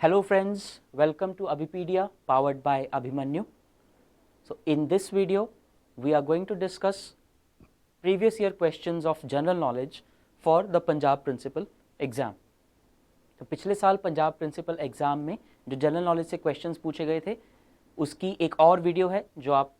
Hello friends, welcome to Abhipedia powered by Abhimanyu. So in this video, we are going to discuss previous year questions of general knowledge for the Punjab Principal exam. तो पिछले साल Punjab principal exam में जो general knowledge से questions पूछे गए थे उसकी एक और वीडियो है जो आप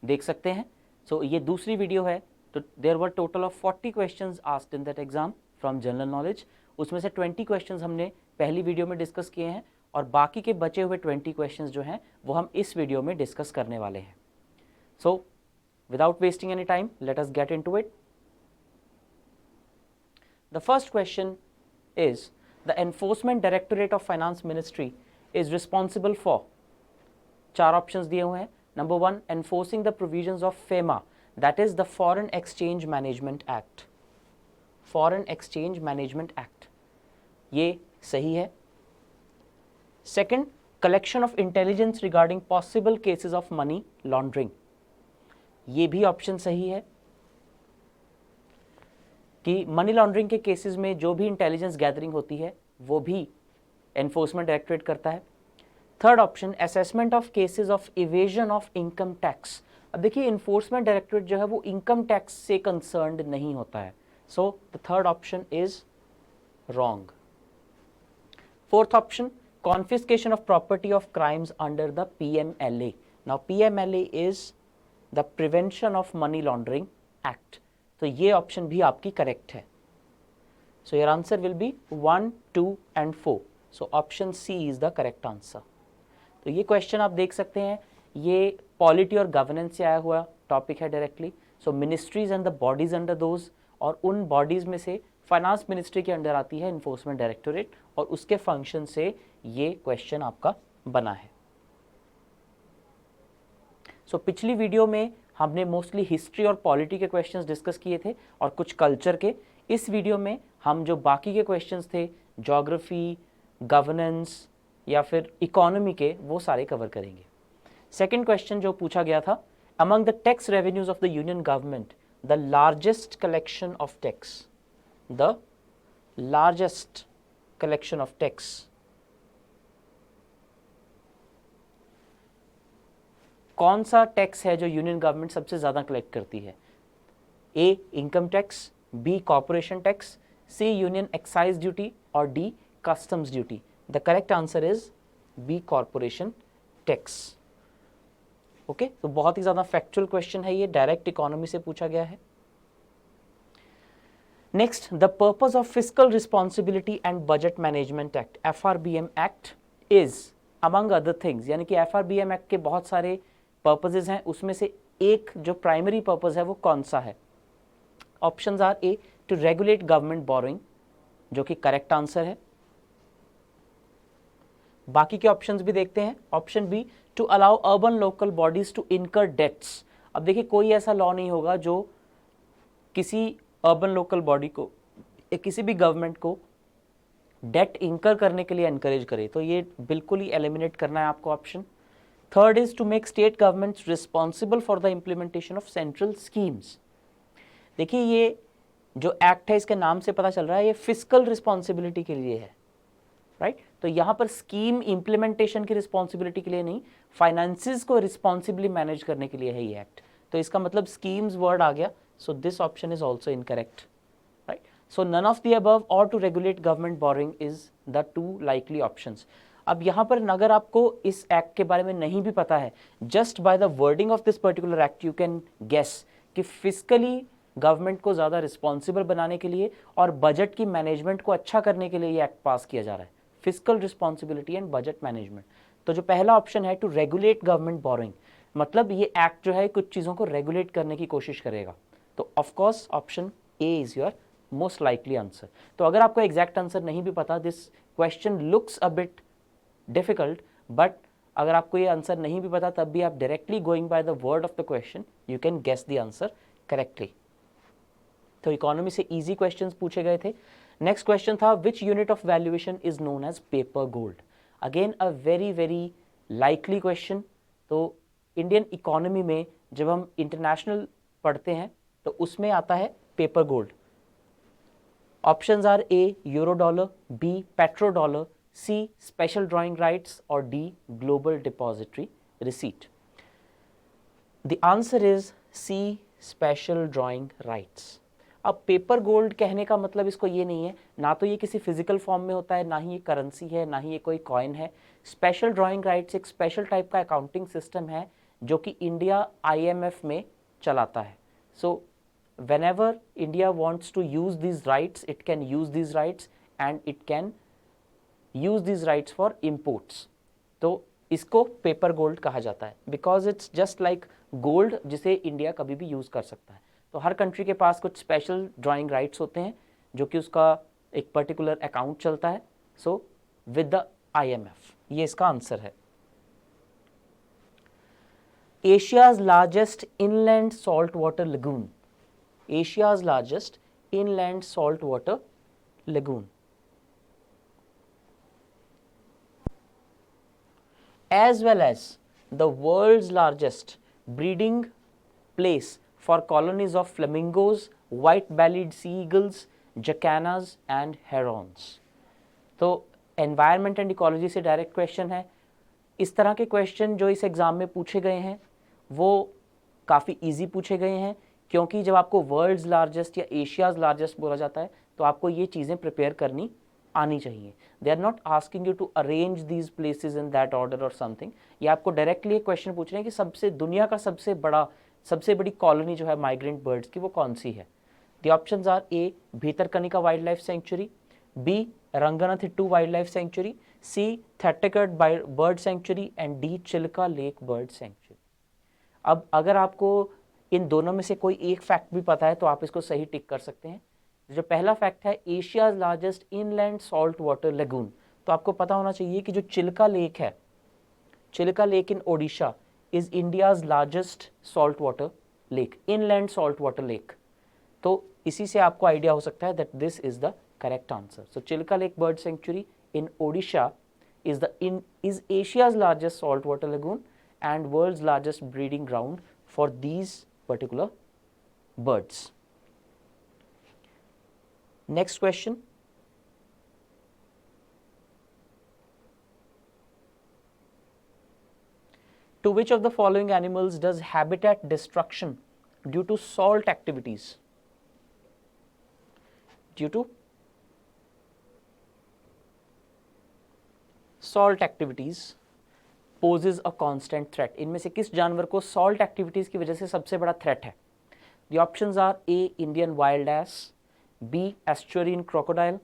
देख सकते हैं. सो ये दूसरी वीडियो है. तो there were total of 40 questions asked in that exam from general knowledge. उसमें से 20 क्वेश्चंस हमने पहली वीडियो में डिस्कस किए हैं और बाकी के बचे हुए 20 क्वेश्चंस जो हैं वो हम इस वीडियो में डिस्कस करने वाले हैं. So without wasting any time let us get into it. The first question is the enforcement directorate of finance ministry is responsible for. चार ऑप्शंस दिए हुए हैं. Number 1, enforcing the provisions of FEMA, that is the Foreign Exchange Management Act. Foreign Exchange Management Act, ये सही है. Second, collection of intelligence regarding possible cases of money laundering, ये भी option सही है कि मनी लॉन्ड्रिंग के केसेस में जो भी इंटेलिजेंस गैदरिंग होती है वो भी एनफोर्समेंट डायरेक्टोरेट करता है. Third option, assessment of cases of evasion of income tax. अब देखिए इन्फोर्समेंट डायरेक्टोरेट जो है वो इनकम टैक्स से कंसर्न्ड नहीं होता है. So the third option is wrong. Fourth option, confiscation of property of crimes under the PMLA. Now PMLA is the prevention of money laundering act. तो ये ऑप्शन भी आपकी करेक्ट है. So your answer will be 1, 2 and 4. So option C is the correct answer. तो ये question आप देख सकते हैं, ये पॉलिटी और गवर्नेंस से आया हुआ टॉपिक है directly. So ministries and the bodies under those, और उन बॉडीज में से फाइनेंस मिनिस्ट्री के अंडर आती है इन्फोर्समेंट डायरेक्टोरेट, और उसके फंक्शन से ये क्वेश्चन आपका बना है. सो पिछली वीडियो में हमने मोस्टली हिस्ट्री और पॉलिटी के क्वेश्चंस डिस्कस किए थे और कुछ कल्चर के. इस वीडियो में हम जो बाकी के क्वेश्चंस थे, ज्योग्राफी, गवर्नेंस या फिर इकोनॉमी के, वो सारे कवर करेंगे. सेकंड क्वेश्चन जो पूछा गया था, among the tax revenues of the union government the largest collection of tax. The largest collection of tax, कौन सा टैक्स है जो यूनियन गवर्नमेंट सबसे ज्यादा कलेक्ट करती है? A income tax, B corporation tax, C union excise duty और D customs duty. The correct answer is B corporation tax. Okay, तो बहुत ही ज्यादा फैक्चुअल क्वेश्चन है ये, डायरेक्ट इकोनॉमी से पूछा गया है. Next, the purpose of fiscal responsibility and budget management act, FRBM act, is among other things. यानी कि FRBM एक्ट के बहुत सारे पर्पसेस हैं, उसमें से एक जो प्राइमरी पर्पस है वो कौन सा है? Options are A, to regulate government borrowing, जो कि करेक्ट आंसर है. बाकी के ऑप्शंस भी देखते हैं. Option B, to allow urban local bodies to incur debts. अब देखिए कोई ऐसा लॉ नहीं होगा जो किसी अर्बन लोकल बॉडी को या किसी भी गवर्नमेंट को डेट इनकर करने के लिए एनकरेज करे, तो ये बिल्कुल ही एलिमिनेट करना है आपको option. Third is to make state governments responsible for the implementation of central schemes. देखिए ये जो एक्ट है इसके नाम से पता चल रहा है ये फिस्कल रिस्पॉन्सिबिलिटी के लिए है, राइट. तो यहां पर स्कीम इंप्लीमेंटेशन की रिस्पॉन्सिबिलिटी के लिए नहीं, फाइनेंसेस को रिस्पॉन्सिबली मैनेज करने के लिए है ये एक्ट. तो इसका मतलब स्कीम्स वर्ड आ गया. So this option is also incorrect, right. So none of the above और to regulate government borrowing is the two likely options. अब यहां पर अगर आपको इस एक्ट के बारे में नहीं भी पता है, just by the wording of this particular act you can guess कि फिजिकली गवर्नमेंट को ज्यादा रिस्पॉन्सिबल बनाने के लिए और बजट की मैनेजमेंट को अच्छा करने के लिए ये एक्ट पास किया जा रहा है, fiscal responsibility and budget management. तो जो पहला ऑप्शन है टू रेगुलेट गवर्नमेंट बोरोइंग, मतलब ये एक्ट जो है कुछ चीजों को रेगुलेट करने की कोशिश करेगा. तो of course option A is your most likely answer. तो अगर आपको एग्जैक्ट आंसर नहीं भी पता, this question looks a bit difficult, but अगर आपको ये आंसर नहीं भी पता तब भी आप directly going by the word of the question you can guess the answer correctly. तो इकोनॉमी से इजी क्वेश्चंस पूछे गए थे. नेक्स्ट क्वेश्चन था, which unit of valuation is known as paper gold. Again a very very likely question. तो Indian economy में जब हम इंटरनेशनल पढ़ते हैं तो उसमें आता है paper gold. Options are A euro dollar, B petro dollar, C. Special drawing rights, or D. Global depository receipt? The answer is C. Special drawing rights. अब पेपर गोल्ड कहने का मतलब इसको ये नहीं है, ना तो ये किसी फिजिकल फॉर्म में होता है, ना ही ये करेंसी है, ना ही ये कोई कॉइन है। स्पेशल ड्राइंग राइट्स एक स्पेशल टाइप का अकाउंटिंग सिस्टम है जो कि इंडिया IMF में चलाता है। सो whenever India wants to use these rights, it can use these rights and it can use these rights for imports. तो इसको पेपर गोल्ड कहा जाता है because it's just like gold जिसे इंडिया कभी भी यूज कर सकता है। तो हर कंट्री के पास कुछ स्पेशल ड्राइंग राइट्स होते हैं जो कि उसका एक पर्टिकुलर अकाउंट चलता है। सो विद द IMF, ये इसका आंसर है। Asia's largest inland salt water lagoon, Asia's largest inland salt water lagoon. As well as the world's largest breeding place for colonies of flamingos, white-bellied sea eagles, jacanas and herons. तो environment and ecology से direct question है। इस तरह के question जो इस exam में पूछे गए हैं वो काफ़ी easy पूछे गए हैं, क्योंकि जब आपको वर्ल्ड्स लार्जेस्ट या एशियाज लार्जेस्ट बोला जाता है तो आपको ये चीज़ें प्रिपेयर करनी आनी चाहिए। They are not asking you to arrange these places in that order और समथिंग। ये आपको डायरेक्टली एक क्वेश्चन पूछ रहे हैं कि दुनिया का सबसे बड़ी कॉलोनी जो है माइग्रेंट बर्ड्स की वो कौन सी है। The options are A Bhitarkanika wildlife sanctuary, B Ranganathittu wildlife sanctuary, C Thattekad bird sanctuary and D Chilika lake bird sanctuary. अब अगर आपको इन दोनों में से कोई एक फैक्ट भी पता है तो आप इसको सही टिक कर सकते हैं। जो पहला फैक्ट है Asia's largest inland salt water lagoon, तो आपको पता होना चाहिए कि जो चिल्का लेक है, Chilka lake in Odisha is India's largest salt water lake, inland salt water lake. तो इसी से आपको आइडिया हो सकता है that this is the correct answer. So Chilka lake bird sanctuary in Odisha is Asia's largest saltwater lagoon and world's largest breeding ground for these particular birds. Next question. To which of the following animals does habitat destruction due to salt activities? Due to salt activities poses a constant threat. इनमें से किस जानवर को salt activities की वजह से सबसे बड़ा threat है? The options are A. Indian wild ass, B. Estuarine crocodile,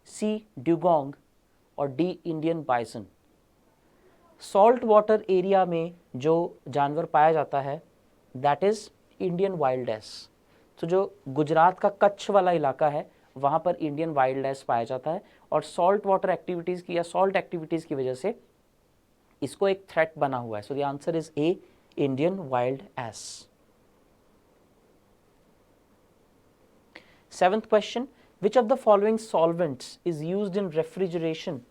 C. dugong और D. Indian bison. Salt water area में जो जानवर पाया जाता है that is Indian wild ass. तो जो गुजरात का कच्छ वाला इलाका है वहाँ पर इंडियन वाइल्ड एस पाया जाता है और सॉल्ट वाटर एक्टिविटीज़ की या सॉल्ट एक्टिविटीज़ की वजह से इसको एक थ्रेट बना हुआ है। So the answer is A, Indian wild ass. Seventh question, which of the following solvents is used in refrigeration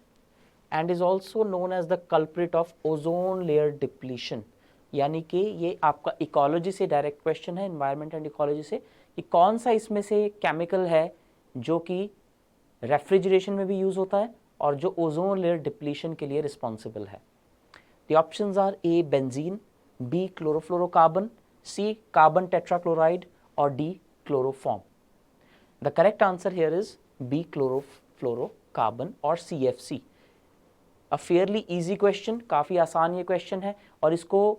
and is also known as the culprit of ozone layer depletion? यानी कि ये आपका ecology से direct question है, environment and ecology से, कि कौन सा इसमें से केमिकल है जो कि रेफ्रिजरेशन में भी यूज होता है और जो ओजोन लेयर डिप्लीशन के लिए रिस्पॉन्सिबल है। The options are A benzene, B chlorofluorocarbon, C carbon tetrachloride और D chloroform. The correct answer here is B chlorofluorocarbon और CFC। A fairly easy question, काफ़ी आसान ये क्वेश्चन है और इसको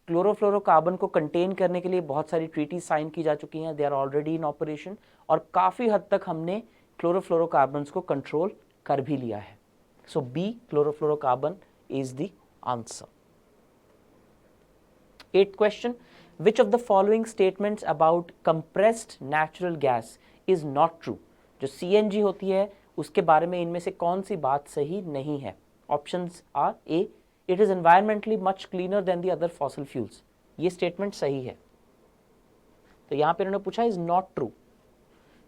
क्लोरोफ्लोरोकार्बन को कंटेन करने के लिए बहुत सारी ट्रीटीज साइन की जा चुकी हैं, they are already in operation और काफ़ी हद तक हमने क्लोरोफ्लोरोकार्बन्स को कंट्रोल कर भी लिया है। So B chlorofluorocarbon is the answer. 8th question, which of the following statements about compressed natural gas is not true? जो CNG होती है उसके बारे में इनमें से कौन सी बात सही नहीं है? Options are A, it is environmentally much cleaner than the other fossil fuels. ये स्टेटमेंट सही है, तो यहां पे उन्होंने पूछा is not true.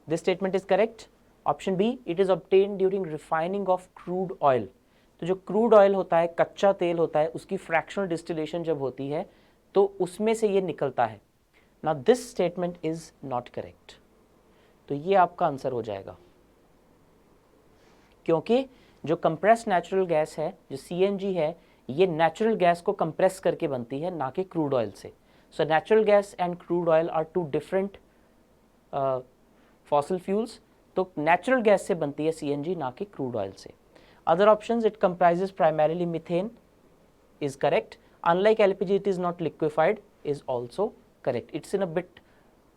This statement is correct. Option B, it is obtained during refining of crude oil. तो जो क्रूड ऑयल होता है, कच्चा तेल होता है, उसकी फ्रैक्शनल डिस्टिलेशन जब होती है तो उसमें से ये निकलता है ना। This statement is not correct, तो ये आपका आंसर हो जाएगा, क्योंकि जो कंप्रेस नेचुरल गैस है, जो CNG है, ये नेचुरल गैस को कंप्रेस करके बनती है, ना कि क्रूड ऑयल से. So natural gas and crude oil are two different fossil fuels. तो नेचुरल गैस से बनती है CNG, ना कि क्रूड ऑयल से. Other options, it comprises primarily methane is correct. Unlike LPG, it is not liquefied is also correct. It's in a bit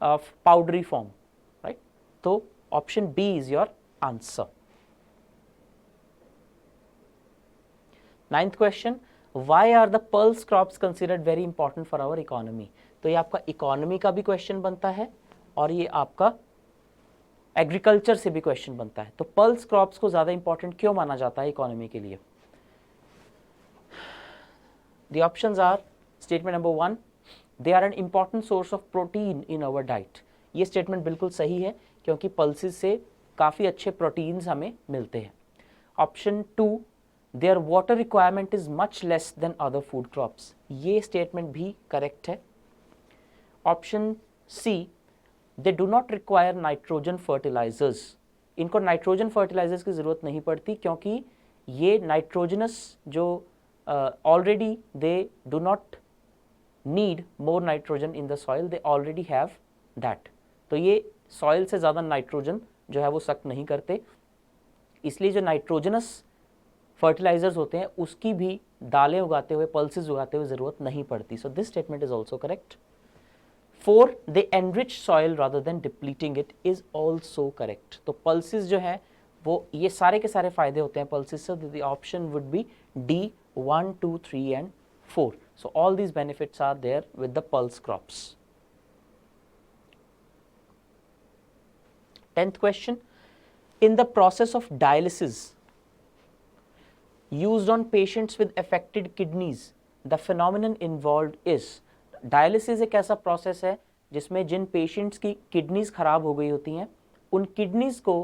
of powdery form, right? So option B is your answer. Ninth question, why are the pulse crops considered very important for our economy? तो ये आपका economy का भी question बनता है और ये आपका एग्रीकल्चर से भी क्वेश्चन बनता है. तो पल्स क्रॉप्स को ज़्यादा इंपॉर्टेंट क्यों माना जाता है इकोनॉमी के लिए? The options are, statement number 1, they are an important source of protein in our diet. ये स्टेटमेंट बिल्कुल सही है क्योंकि पल्सेस से काफ़ी अच्छे प्रोटीन्स हमें मिलते हैं. Option 2, their water requirement is much less than other food crops. ये स्टेटमेंट भी करेक्ट है. Option C, they do not require nitrogen fertilizers. इनको नाइट्रोजन फर्टिलाइजर्स की ज़रूरत नहीं पड़ती क्योंकि ये नाइट्रोजनस जो already they do not need more nitrogen in the soil, they already have that. तो ये सॉइल से ज़्यादा नाइट्रोजन जो है वो सक नहीं करते, इसलिए जो नाइट्रोजनस फर्टिलाइजर्स होते हैं उसकी भी दालें उगाते हुए, पल्सेस उगाते हुए ज़रूरत नहीं पड़ती. So this statement is also correct. 4, they enrich soil rather than depleting it is also correct. तो पल्सेस जो है वो ये सारे के सारे फायदे होते हैं पल्सेस से. The option would be D, 1, 2, 3 and 4. So all these benefits are there with the pulse crops. 10th question, in the process of dialysis used on patients with affected kidneys, the phenomenon involved is. Dialysis एक ऐसा process है जिसमें जिन patients की kidneys खराब हो गई होती हैं, उन kidneys को,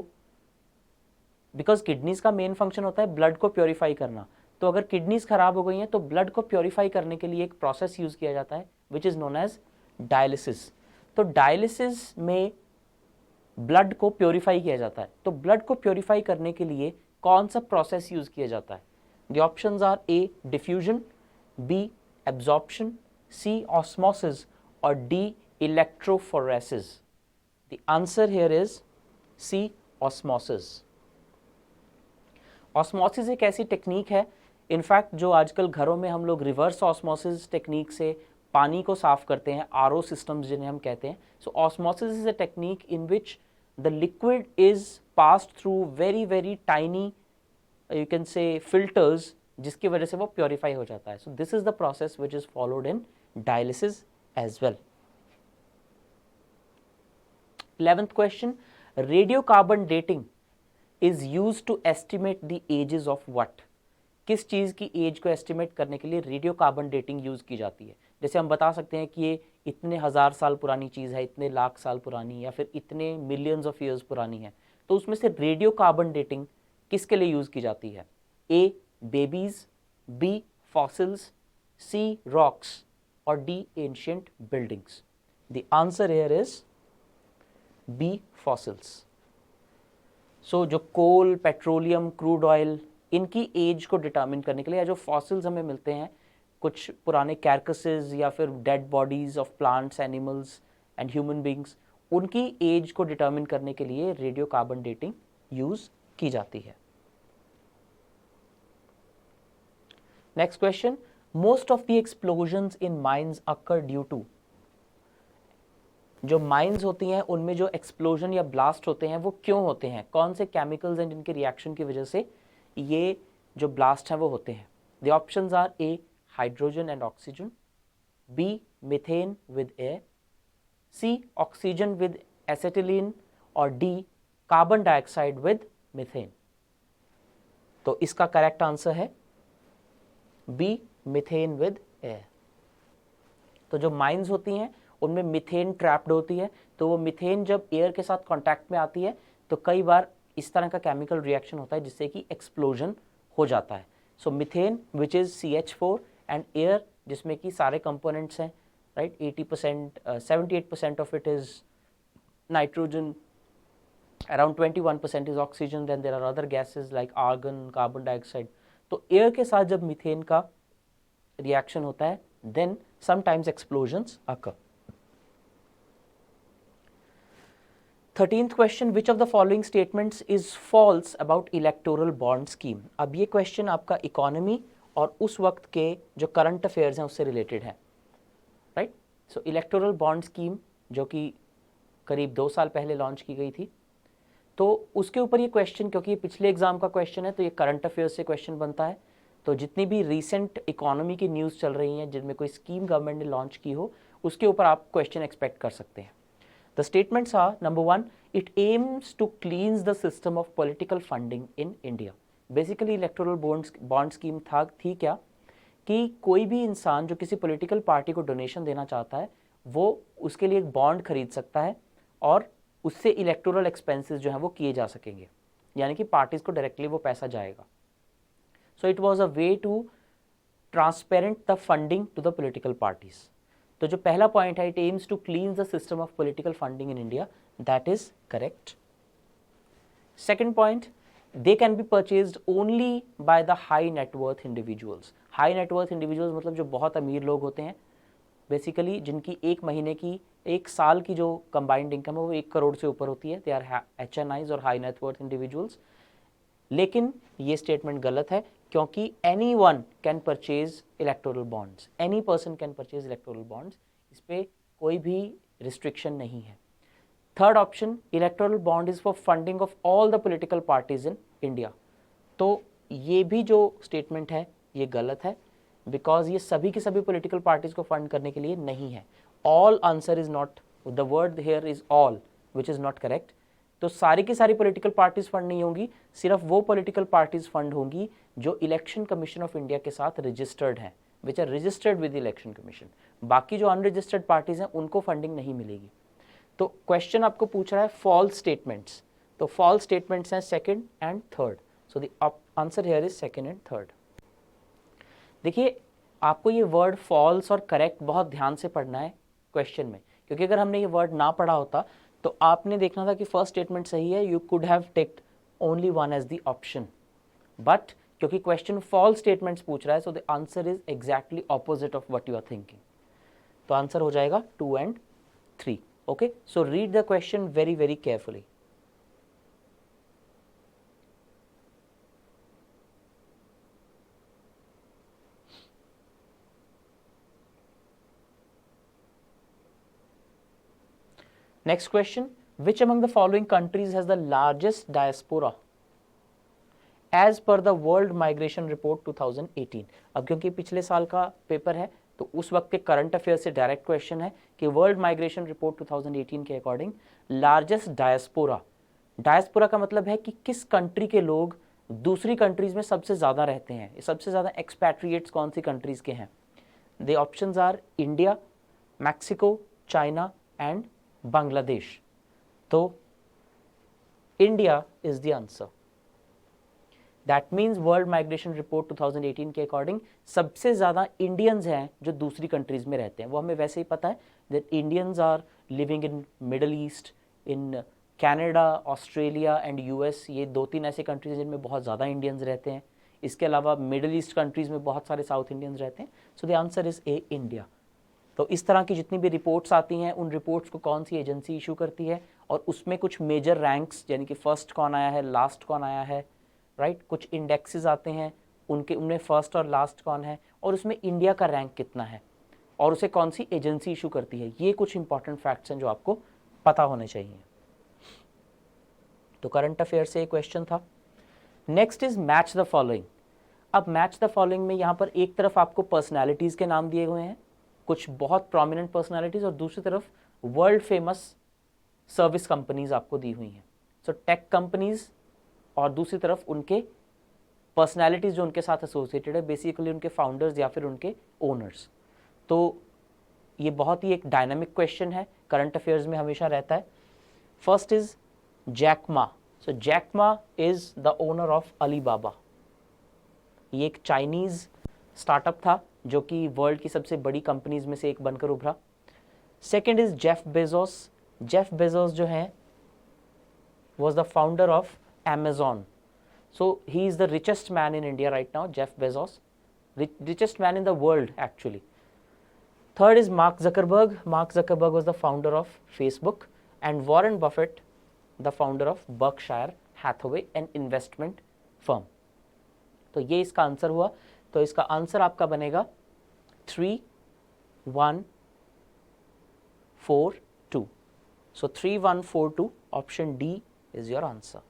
because kidneys का main function होता है blood को purify करना, तो अगर किडनीज खराब हो गई हैं तो ब्लड को प्योरीफाई करने के लिए एक प्रोसेस यूज किया जाता है which is known as dialysis. तो डायलिसिस में ब्लड को प्योरीफाई किया जाता है. तो ब्लड को प्योरीफाई करने के लिए कौन सा प्रोसेस यूज किया जाता है? The options are A, diffusion, B, absorption, C, osmosis और D, electrophoresis. The answer here is C, osmosis. Osmosis एक ऐसी टेक्निक है, इनफैक्ट जो आजकल घरों में हम लोग रिवर्स ऑस्मोसिस टेक्निक से पानी को साफ करते हैं, RO सिस्टम्स जिन्हें हम कहते हैं. So osmosis is a technique in which the liquid is passed through very very tiny, you can say filters, जिसकी वजह से वो प्योरीफाई हो जाता है. So this is the process which is followed in dialysis as well. 11th question, radiocarbon dating is used to estimate the ages of what. किस चीज़ की as को एस्टिमेट करने के लिए रेडियो कार्बन डेटिंग यूज़ की जाती है? जैसे हम बता सकते हैं कि ये इतने हज़ार साल पुरानी चीज़ है, इतने लाख साल पुरानी, या फिर इतने मिलियंस ऑफ ईयर्स पुरानी है. तो उसमें से रेडियो कार्बन डेटिंग किसके लिए यूज़ की जाती है? A, babies, B, fossils, C, rocks और D, ancient buildings. The answer here is B, fossils. So जो कोल, पेट्रोलियम, क्रूड ऑयल, इनकी एज को डिटर्मिन करने के लिए, या जो फॉसिल्स हमें मिलते हैं, कुछ पुराने कैरकसेस या फिर dead bodies of plants, animals and human beings, उनकी एज को डिटर्मिन करने के लिए रेडियो कार्बन डेटिंग यूज की जाती है. Next question, most of the explosions in mines occur due to. जो माइंस होती हैं उनमें जो एक्सप्लोजन या ब्लास्ट होते हैं वो क्यों होते हैं? कौन से केमिकल्स एंड इनके रिएक्शन की वजह से ये जो ब्लास्ट हैं वो होते हैं? The options are A, hydrogen and oxygen, B, methane with air, C, oxygen with acetylene और D, carbon dioxide with methane. तो इसका करेक्ट आंसर है B, मीथेन विद एयर. तो जो माइंस होती हैं उनमें मीथेन ट्रैप्ड होती है, तो वो मीथेन जब एयर के साथ कांटेक्ट में आती है तो कई बार इस तरह का केमिकल रिएक्शन होता है जिससे कि एक्सप्लोजन हो जाता है. So methane which is CH4 and air जिसमें कि सारे कंपोनेंट्स हैं, right, 80%, 78% of it is nitrogen, around 21% is oxygen, then there are other gases like argon, carbon dioxide. तो एयर के साथ जब मीथेन का रिएक्शन होता है then sometimes explosions occur. 13th question, which of the following statements is false about electoral bond scheme? अब ये question आपका इकोनॉमी और उस वक्त के जो करंट अफेयर्स हैं उससे रिलेटेड है, राइट? सो इलेक्टोरल बॉन्ड स्कीम जो कि करीब 2 साल पहले लॉन्च की गई थी, तो उसके ऊपर ये क्वेश्चन, क्योंकि ये पिछले एग्जाम का क्वेश्चन है तो ये करंट अफेयर्स से क्वेश्चन बनता है। तो जितनी भी रीसेंट इकोनॉमी की न्यूज़ चल रही हैं जिनमें कोई स्कीम गवर्नमेंट ने लॉन्च की हो उसके ऊपर आप क्वेश्चन एक्सपेक्ट कर सकते हैं। The statements are, number 1, it aims to cleanse the system of political funding in India. Basically electoral bond scheme थी क्या कि कोई भी इंसान जो किसी पॉलिटिकल पार्टी को डोनेशन देना चाहता है वो उसके लिए एक बॉन्ड खरीद सकता है और उससे इलेक्टोरल एक्सपेंसेस जो हैं वो किए जा सकेंगे, यानी कि पार्टीज को डायरेक्टली वो पैसा जाएगा। So it was a way to transparent the funding to the political parties. तो जो पहला पॉइंट है, it aims to clean the system of political funding in India, that is correct. Second point, they can be purchased only by the high net worth individuals. high net worth individuals मतलब जो बहुत अमीर लोग होते हैं, basically जिनकी एक महीने की, एक साल की जो कंबाइंड इनकम है वो 1 करोड़ से ऊपर होती है, दे आर HNIs और हाई नेट वर्थ इंडिविजुअल्स। लेकिन ये स्टेटमेंट गलत है क्योंकि any one can purchase electoral bonds, any person can purchase electoral bonds, इस पर कोई भी रिस्ट्रिक्शन नहीं है। Third option, electoral bond is for funding of all the political parties in India. तो ये भी जो स्टेटमेंट है ये गलत है बिकॉज ये सभी के सभी पॉलिटिकल पार्टीज को फंड करने के लिए नहीं है। All answer is not, the word here is all which is not correct. तो सारी की सारी पॉलिटिकल पार्टीज फंड नहीं होंगी, सिर्फ वो पॉलिटिकल पार्टीज फंड होंगी जो इलेक्शन कमीशन ऑफ इंडिया के साथ रजिस्टर्ड हैं, which are registered with election commission. बाकी जो अनरजिस्टर्ड पार्टीज हैं उनको फंडिंग नहीं मिलेगी। तो क्वेश्चन आपको पूछ रहा है फॉल्स स्टेटमेंट्स, तो फॉल्स स्टेटमेंट्स हैं second and third. So the answer here is second and third. देखिए आपको ये वर्ड फॉल्स और करेक्ट बहुत ध्यान से पढ़ना है क्वेश्चन में, क्योंकि अगर हमने ये वर्ड ना पढ़ा होता तो आपने देखना था कि फर्स्ट स्टेटमेंट सही है, you could have ticked only one as the option, but क्योंकि क्वेश्चन फॉल्स स्टेटमेंट्स पूछ रहा है so the answer is exactly opposite of what you are thinking. तो आंसर हो जाएगा 2 and 3। Okay, so read the question very very carefully. Next question, which among the following countries has the largest diaspora as per the World Migration Report 2018? अब क्योंकि पिछले साल का paper है तो उस वक्त के करंट अफेयर से डायरेक्ट क्वेश्चन है कि वर्ल्ड माइग्रेशन रिपोर्ट 2018 के अकॉर्डिंग लार्जेस्ट डायस्पोरा, डायस्पोरा का मतलब है कि किस कंट्री के लोग दूसरी कंट्रीज में सबसे ज़्यादा रहते हैं, सबसे ज़्यादा एक्सपैट्रिएट्स कौन सी कंट्रीज के हैं। The options are India, Mexico, China and Bangladesh. तो India is the answer. That means world migration report 2018 के अकॉर्डिंग सबसे ज़्यादा इंडियंस हैं जो दूसरी कंट्रीज़ में रहते हैं। वो हमें वैसे ही पता है that Indians are living in Middle East, in Canada, Australia and US. ये 2-3 ऐसे कंट्रीज हैं जिनमें बहुत ज़्यादा इंडियंस रहते हैं। इसके अलावा मिडल ईस्ट कंट्रीज़ में बहुत सारे साउथ इंडियंस रहते हैं। सो the answer is a, India. तो इस तरह की जितनी भी रिपोर्ट्स आती हैं उन रिपोर्ट्स को कौन सी एजेंसी इशू करती है और उसमें कुछ मेजर रैंक्स, यानी कि फर्स्ट कौन आया है, लास्ट कौन आया है, राइट, कुछ इंडेक्सेस आते हैं उनमें फर्स्ट और लास्ट कौन है और उसमें इंडिया का रैंक कितना है और उसे कौन सी एजेंसी इशू करती है। ये कुछ इंपॉर्टेंट फैक्ट्स हैं जो आपको पता होने चाहिए। तो करंट अफेयर से एक क्वेश्चन था। Next is match the following. अब मैच द फॉलोइंग में यहाँ पर एक तरफ आपको पर्सनैलिटीज़ के नाम दिए हुए हैं, कुछ बहुत प्रोमिनेंट पर्सनैलिटीज़, और दूसरी तरफ वर्ल्ड फेमस सर्विस कंपनीज आपको दी हुई हैं। सो टेक कंपनीज और दूसरी तरफ उनके पर्सनैलिटीज़ जो उनके साथ एसोसिएटेड है, बेसिकली उनके फाउंडर्स या फिर उनके ओनर्स। तो ये बहुत ही एक डायनामिक क्वेश्चन है, करंट अफेयर्स में हमेशा रहता है। First is Jack Ma. So Jack Ma is the owner of Alibaba. ये एक चाइनीज़ स्टार्टअप था जो कि वर्ल्ड की सबसे बड़ी कंपनीज में से एक बनकर उभरा। Second is Jeff Bezos. Jeff Bezos जो हैं was the founder of Amazon. So he is the richest man in India right now, Jeff Bezos, richest man in the world actually. Third is Mark Zuckerberg. Mark Zuckerberg was the founder of Facebook, and Warren Buffett, the founder of Berkshire Hathaway, an investment firm. तो ये इसका answer हुआ. तो इसका answer आपका बनेगा 3142. So 3142, option D is your answer.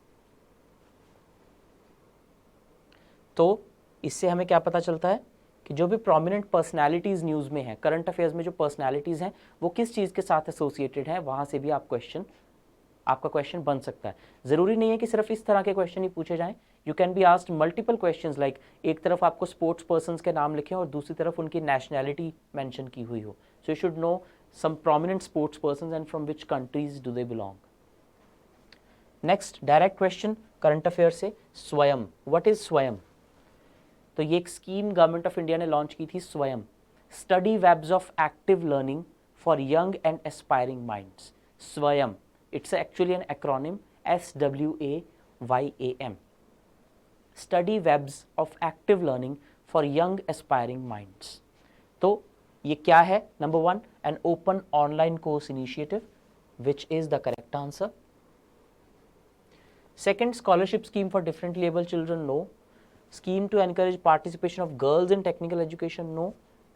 तो इससे हमें क्या पता चलता है कि जो भी प्रोमिनेंट पर्सनालिटीज़ न्यूज़ में है, करंट अफेयर्स में जो पर्सनालिटीज़ हैं वो किस चीज़ के साथ एसोसिएटेड हैं, वहाँ से भी आपका क्वेश्चन बन सकता है. ज़रूरी नहीं है कि सिर्फ इस तरह के क्वेश्चन ही पूछे जाएं. You can be asked multiple questions, like एक तरफ आपको स्पोर्ट्स पर्सन्स के नाम लिखे और दूसरी तरफ उनकी नेशनैलिटी मेंशन की हुई हो. So you should know some prominent sports persons and from which countries do they belong. Next, direct question current affairs से, स्वयं. What is स्वयं? तो ये एक स्कीम गवर्नमेंट ऑफ इंडिया ने लॉन्च की थी, Swayam, study webs of active learning for young and aspiring minds. Swayam, it's actually an acronym, SWAYAM, study webs of active learning for young aspiring minds. तो ये क्या है? Number 1, an open online course initiative, which is the correct answer. Second, scholarship scheme for differently able children, no. Scheme to encourage participation of girls in technical education, no.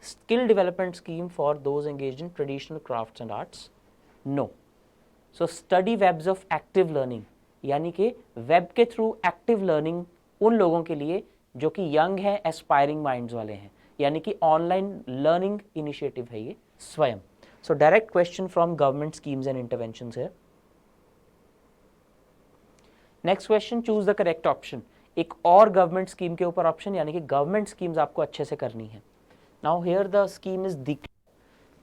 Skill development scheme for those engaged in traditional crafts and arts, no. So study webs of active learning, यानी कि web के through active learning उन लोगों के लिए जो कि young हैं, एस्पायरिंग माइंड्स वाले हैं, यानी कि ऑनलाइन लर्निंग इनिशिएटिव है ये Swayam. So direct question from government schemes and interventions है. Next question, choose the correct option. एक और गवर्नमेंट स्कीम के ऊपर ऑप्शन, यानी कि गवर्नमेंट स्कीम्स आपको अच्छे से करनी है. Now here the scheme is Diksha.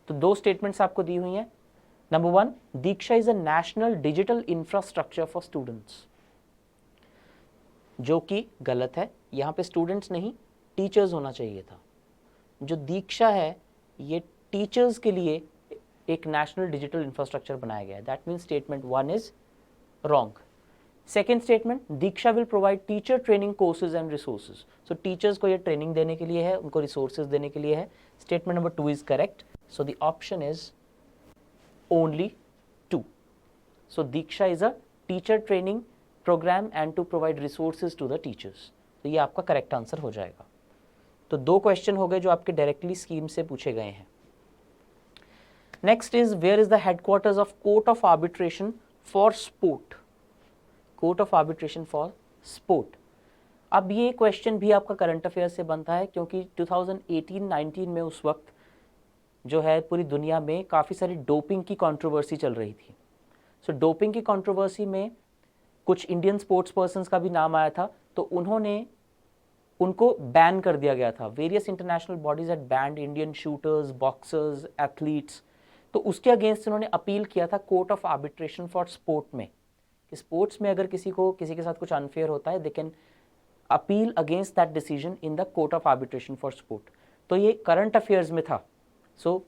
तो 2 स्टेटमेंट्स आपको दी हुई हैं. Number 1, Diksha is a national digital infrastructure for students, जो कि गलत है. यहाँ पे स्टूडेंट्स नहीं, टीचर्स होना चाहिए था. जो दीक्षा है ये टीचर्स के लिए एक नेशनल डिजिटल इंफ्रास्ट्रक्चर बनाया गया है. That means statement 1 is wrong. Second statement, Diksha will provide teacher training courses and resources. So teachers को ये ट्रेनिंग देने के लिए है, उनको रिसोर्सेज देने के लिए है. Statement number 2 is correct. So the option is only 2. So Diksha is a teacher training programme and to provide resources to the teachers. तो ये आपका करेक्ट आंसर हो जाएगा. तो 2 क्वेश्चन हो गए जो आपके डायरेक्टली स्कीम से पूछे गए हैं. Next is, where is the headquarters of court of arbitration for sport. Court of arbitration for sport. अब ये क्वेश्चन भी आपका करंट अफेयर से बनता है, क्योंकि 2018-19 में उस वक्त जो है पूरी दुनिया में काफ़ी सारी डोपिंग की कंट्रोवर्सी चल रही थी. सो डोपिंग की कंट्रोवर्सी में कुछ इंडियन स्पोर्ट्स पर्सन्स का भी नाम आया था, तो उनको बैन कर दिया गया था. Various international bodies had band Indian shooters, boxers, athletes. तो उसके अगेंस्ट उन्होंने अपील किया था court of arbitration for sport में, कि स्पोर्ट्स में अगर किसी के साथ कुछ अनफेयर होता है, they can appeal against that decision in the court of arbitration for sport. तो ये करंट अफेयर्स में था. सो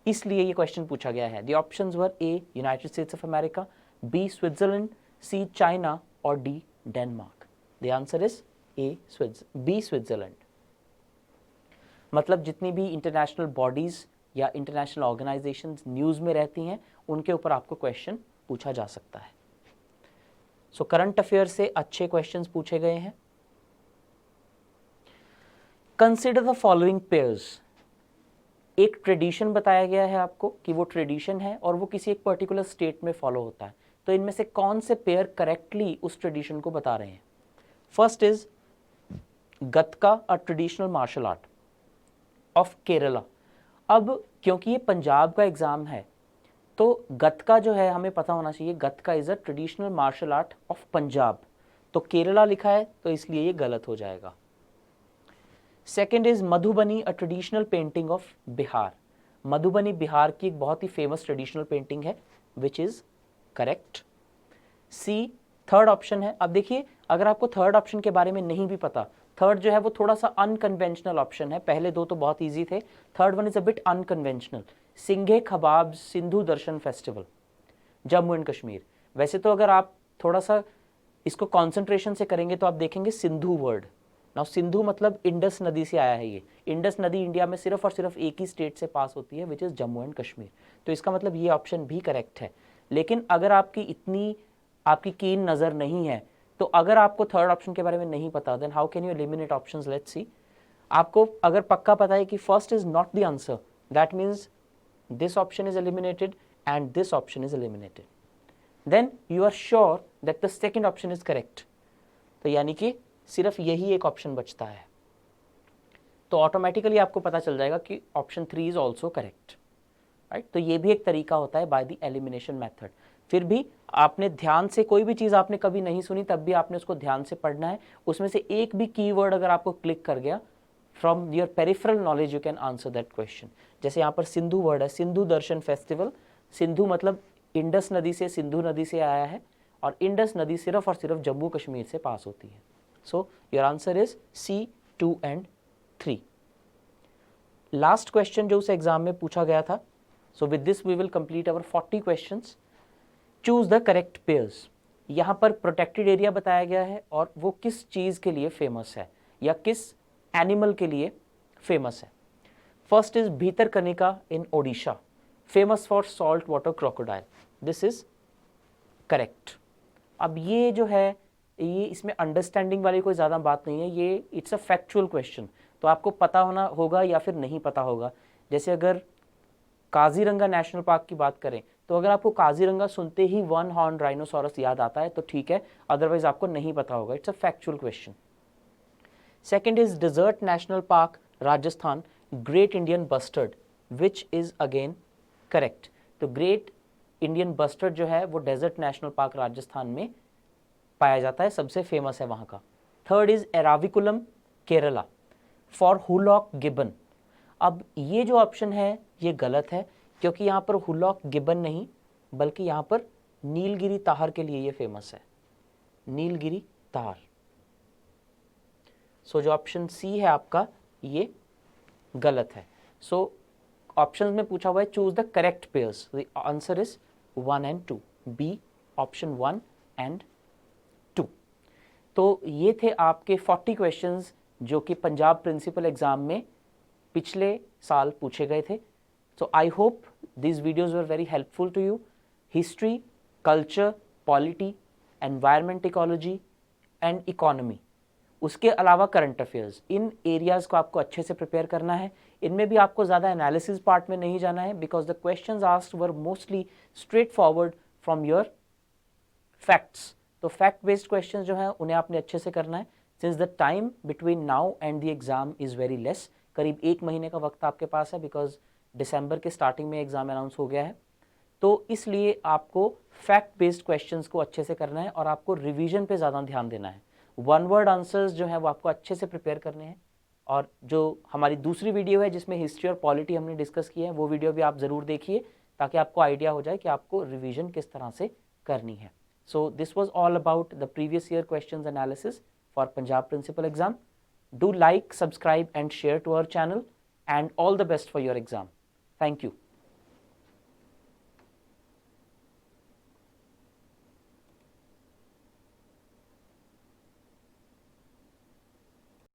इसलिए ये क्वेश्चन पूछा गया है. The options were A, United States of America, B, Switzerland, C, China और D, Denmark. The answer is A, B, Switzerland. मतलब जितनी भी इंटरनेशनल बॉडीज या इंटरनेशनल ऑर्गेनाइजेशंस न्यूज़ में रहती हैं, उनके ऊपर आपको क्वेश्चन पूछा जा सकता है. सो करंट अफेयर से अच्छे क्वेश्चंस पूछे गए हैं. Consider the following pairs. एक ट्रेडिशन बताया गया है आपको कि वो ट्रेडिशन है और वो किसी एक पर्टिकुलर स्टेट में फॉलो होता है. तो इनमें से कौन से पेयर करेक्टली उस ट्रेडिशन को बता रहे हैं? First is Gatka, a traditional martial art of Kerala. अब क्योंकि ये पंजाब का एग्जाम है, तो गतका जो है हमें पता होना चाहिए. Gatka is a traditional martial art of Punjab. तो केरला लिखा है तो इसलिए ये गलत हो जाएगा. Second is Madhubani, a traditional painting of Bihar. Madhubani Bihar की एक बहुत ही फेमस ट्रेडिशनल पेंटिंग है, which is correct. C, third option है. अब देखिए, अगर आपको थर्ड ऑप्शन के बारे में नहीं भी पता, थर्ड जो है वो थोड़ा सा अनकन्वेंशनल ऑप्शन है. पहले 2 तो बहुत ईजी थे, third one is a bit unconventional. Singhe Khabab Sindhu Darshan festival, Jammu and Kashmir. वैसे तो अगर आप थोड़ा सा इसको कॉन्सेंट्रेशन से करेंगे तो आप देखेंगे सिंधु वर्ड। नाउ सिंधु मतलब इंडस नदी से आया है। ये इंडस नदी इंडिया में सिर्फ और सिर्फ एक ही स्टेट से पास होती है, which is Jammu and Kashmir. तो इसका मतलब ये ऑप्शन भी करेक्ट है। लेकिन अगर आपकी कीन नज़र नहीं है, तो अगर आपको थर्ड ऑप्शन के बारे में नहीं पता, then how can you eliminate options? Let's see. आपको अगर पक्का पता है कि first is not the answer, that means this option is eliminated and this option is eliminated, then you are sure that the second option is correct. तो यानी कि सिर्फ यही एक ऑप्शन बचता है, तो ऑटोमेटिकली आपको पता चल जाएगा कि option 3 is also correct, right. तो ये भी एक तरीका होता है बाय द एलिमिनेशन मेथड। फिर भी आपने ध्यान से, कोई भी चीज़ आपने कभी नहीं सुनी तब भी आपने उसको ध्यान से पढ़ना है। उसमें से एक भी कीवर्ड अगर आपको क्लिक कर गया, from your peripheral knowledge you can answer that question. जैसे यहाँ पर सिंधु वर्ड है, सिंधु दर्शन फेस्टिवल। सिंधु मतलब इंडस नदी से, सिंधु नदी से आया है, और इंडस नदी सिर्फ और सिर्फ जम्मू कश्मीर से पास होती है। So your answer is C, 2 and 3। Last question जो उस एग्जाम में पूछा गया था। So with this we will complete our 40 questions. Choose the correct pairs. यहाँ पर प्रोटेक्टेड एरिया बताया गया है और वो किस चीज़ के लिए फेमस है या किस एनिमल के लिए फेमस है। First is Bhitarkanika in Odisha, famous for salt water crocodile. This is correct. अब ये जो है, ये इसमें अंडरस्टैंडिंग वाली कोई ज़्यादा बात नहीं है, ये इट्स अ फैक्चुअल क्वेश्चन, तो आपको पता होना होगा या फिर नहीं पता होगा। जैसे अगर काजीरंगा नेशनल पार्क की बात करें, तो अगर आपको काजीरंगा सुनते ही वन हॉर्न राइनोसॉरस याद आता है तो ठीक है, अदरवाइज आपको नहीं पता होगा। It's a factual question. Second is desert national park Rajasthan, great Indian bustard, which is again correct. तो ग्रेट इंडियन बस्टर्ड जो है वो डेजर्ट नेशनल पार्क राजस्थान में पाया जाता है, सबसे फेमस है वहाँ का। Third is Eravikulam Kerala, for hoolock gibbon. अब ये जो ऑप्शन है ये गलत है, क्योंकि यहाँ पर हुलॉक गिबन नहीं, बल्कि यहाँ पर नीलगिरी ताहर के लिए ये फेमस है, नीलगिरी ताहर। सो जो ऑप्शन सी है आपका ये गलत है। सो ऑप्शंस में पूछा हुआ है choose the correct pairs, the answer is 1 and 2, B option 1 and 2। तो ये थे आपके 40 क्वेश्चंस जो कि पंजाब प्रिंसिपल एग्जाम में पिछले साल पूछे गए थे। So I hope these videos were very helpful to you. History, culture, polity, environment ecology and economy, उसके अलावा करंट अफेयर्स, इन एरियाज़ को आपको अच्छे से प्रिपेयर करना है। इनमें भी आपको ज़्यादा एनालिसिस पार्ट में नहीं जाना है, because the questions asked were mostly straight forward from your facts. तो फैक्ट बेस्ड क्वेश्चंस जो हैं उन्हें आपने अच्छे से करना है। Since the time between now and the exam is very less, करीब 1 महीने का वक्त आपके पास है, बिकॉज दिसंबर के स्टार्टिंग में एग्जाम अनाउंस हो गया है। तो इसलिए आपको फैक्ट बेस्ड क्वेश्चंस को अच्छे से करना है और आपको रिवीजन पे ज़्यादा ध्यान देना है। वन वर्ड आंसर्स जो है वो आपको अच्छे से प्रिपेयर करने हैं। और जो हमारी दूसरी वीडियो है जिसमें हिस्ट्री और पॉलिटी हमने डिस्कस किया है, वो वीडियो भी आप ज़रूर देखिए, ताकि आपको आइडिया हो जाए कि आपको रिवीजन किस तरह से करनी है। So this was all about the previous year questions analysis for Punjab principal exam. Do like, subscribe and share to our channel, and all the best for your exam. Thank you.